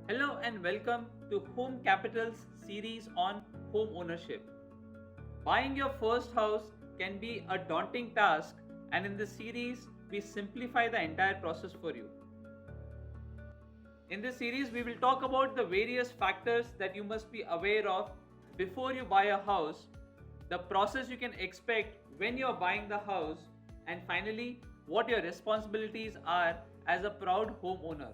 Hello and welcome to Home Capital's series on home ownership. Buying your first house can be a daunting task, and in this series, we simplify the entire process for you. In this series, we will talk about the various factors that you must be aware of before you buy a house, the process you can expect when you are buying the house, and finally, what your responsibilities are as a proud homeowner.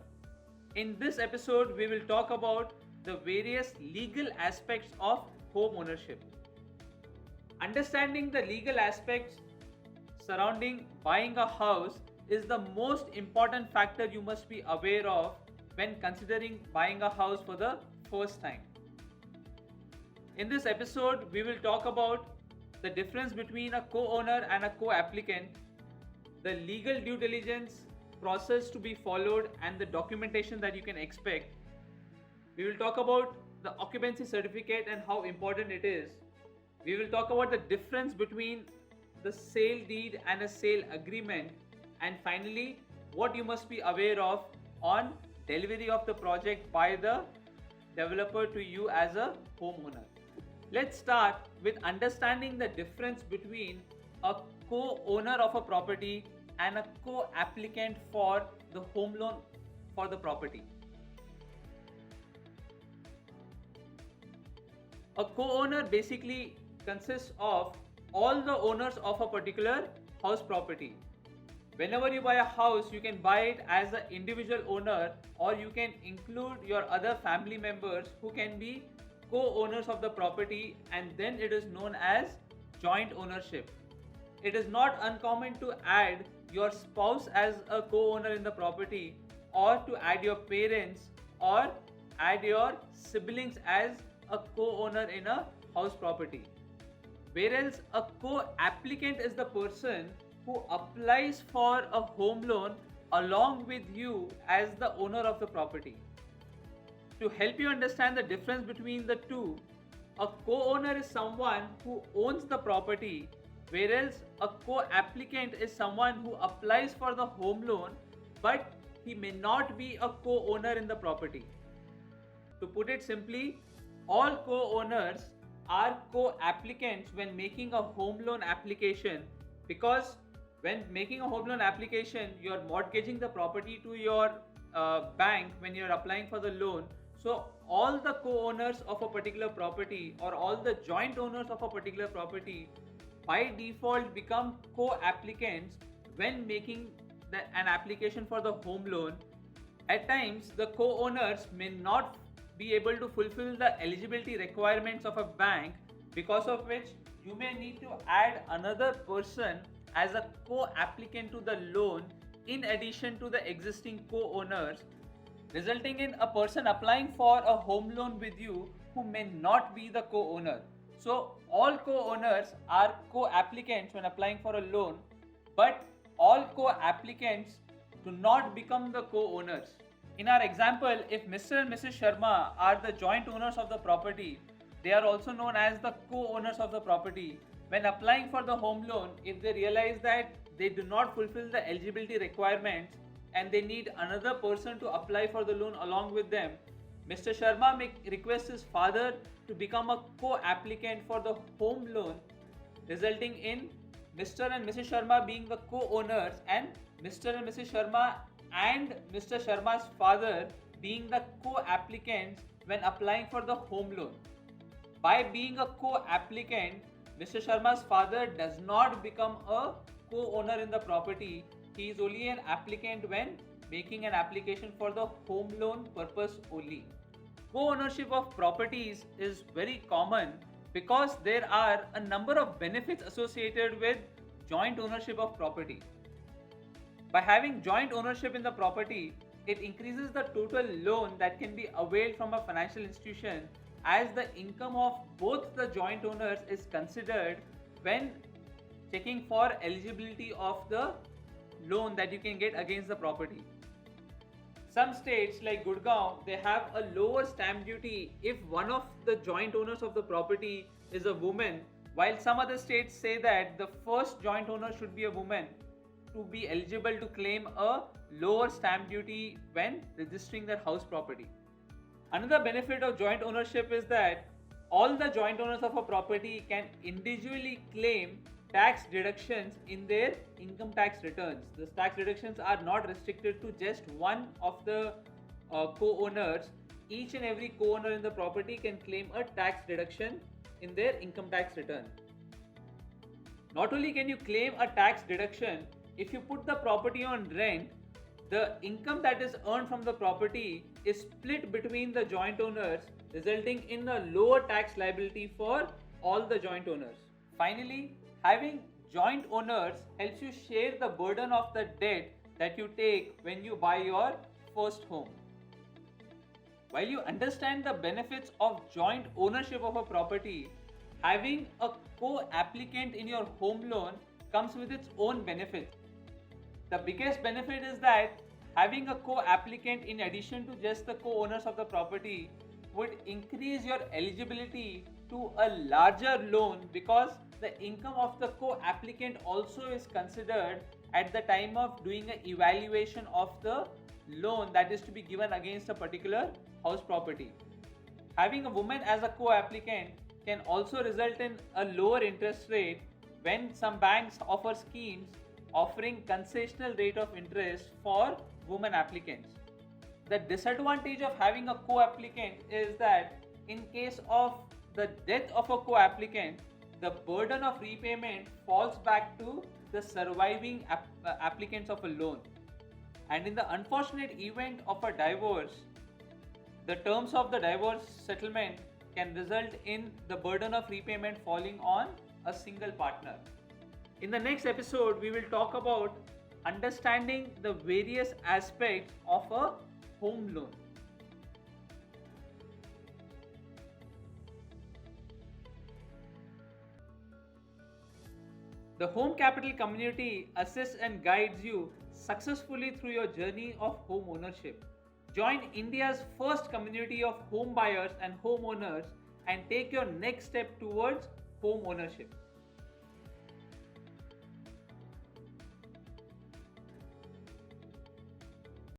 In this episode, we will talk about the various legal aspects of home ownership. Understanding the legal aspects surrounding buying a house is the most important factor you must be aware of when considering buying a house for the first time. In this episode, we will talk about the difference between a co-owner and a co-applicant, the legal due diligence process to be followed and the documentation that you can expect. We will talk about the occupancy certificate and how important it is. We will talk about the difference between the sale deed and a sale agreement, and finally what you must be aware of on delivery of the project by the developer to you as a homeowner. Let's start with understanding the difference between a co-owner of a property and a co-applicant for the home loan for the property. A co-owner basically consists of all the owners of a particular house property. Whenever you buy a house, you can buy it as an individual owner, or you can include your other family members who can be co-owners of the property, and then it is known as joint ownership. It is not uncommon to add your spouse as a co-owner in the property, or to add your parents or add your siblings as a co-owner in a house property. Whereas a co-applicant is the person who applies for a home loan along with you as the owner of the property. To help you understand the difference between the two, a co-owner is someone who owns the property, whereas a co-applicant is someone who applies for the home loan but he may not be a co-owner in the property. To put it simply, all co-owners are co-applicants when making a home loan application, because when making a home loan application, you are mortgaging the property to your bank when you are applying for the loan. So all the co-owners of a particular property or all the joint owners of a particular property by default become co-applicants when making an application for the home loan. At times, the co-owners may not be able to fulfill the eligibility requirements of a bank, because of which you may need to add another person as a co-applicant to the loan in addition to the existing co-owners, resulting in a person applying for a home loan with you who may not be the co-owner. So all co-owners are co-applicants when applying for a loan, but all co-applicants do not become the co-owners. In our example, if Mr. and Mrs. Sharma are the joint owners of the property, they are also known as the co-owners of the property. When applying for the home loan, if they realize that they do not fulfill the eligibility requirements and they need another person to apply for the loan along with them, Mr. Sharma may request his father to become a co-applicant for the home loan, resulting in Mr. and Mrs. Sharma being the co-owners and Mr. and Mrs. Sharma and Mr. Sharma's father being the co-applicants when applying for the home loan. By being a co-applicant, Mr. Sharma's father does not become a co-owner in the property. He is only an applicant when making an application for the home loan purpose only. Co-ownership of properties is very common because there are a number of benefits associated with joint ownership of property. By having joint ownership in the property, it increases the total loan that can be availed from a financial institution, as the income of both the joint owners is considered when checking for eligibility of the loan that you can get against the property. Some states like Gurgaon, they have a lower stamp duty if one of the joint owners of the property is a woman, while some other states say that the first joint owner should be a woman to be eligible to claim a lower stamp duty when registering their house property. Another benefit of joint ownership is that all the joint owners of a property can individually claim tax deductions in their income tax returns. These tax deductions are not restricted to just one of the co-owners. Each and every co-owner in the property can claim a tax deduction in their income tax return. Not only can you claim a tax deduction, if you put the property on rent, the income that is earned from the property is split between the joint owners, resulting in a lower tax liability for all the joint owners. Finally, having joint owners helps you share the burden of the debt that you take when you buy your first home. While you understand the benefits of joint ownership of a property, having a co-applicant in your home loan comes with its own benefits. The biggest benefit is that having a co-applicant in addition to just the co-owners of the property would increase your eligibility to a larger loan, because the income of the co-applicant also is considered at the time of doing an evaluation of the loan that is to be given against a particular house property. Having a woman as a co-applicant can also result in a lower interest rate when some banks offer schemes offering concessional rate of interest for women applicants. The disadvantage of having a co-applicant is that in case of the death of a co-applicant, the burden of repayment falls back to the surviving applicants of a loan. And in the unfortunate event of a divorce, the terms of the divorce settlement can result in the burden of repayment falling on a single partner. In the next episode, we will talk about understanding the various aspects of a home loan. The Home Capital community assists and guides you successfully through your journey of home ownership. Join India's first community of home buyers and homeowners and take your next step towards home ownership.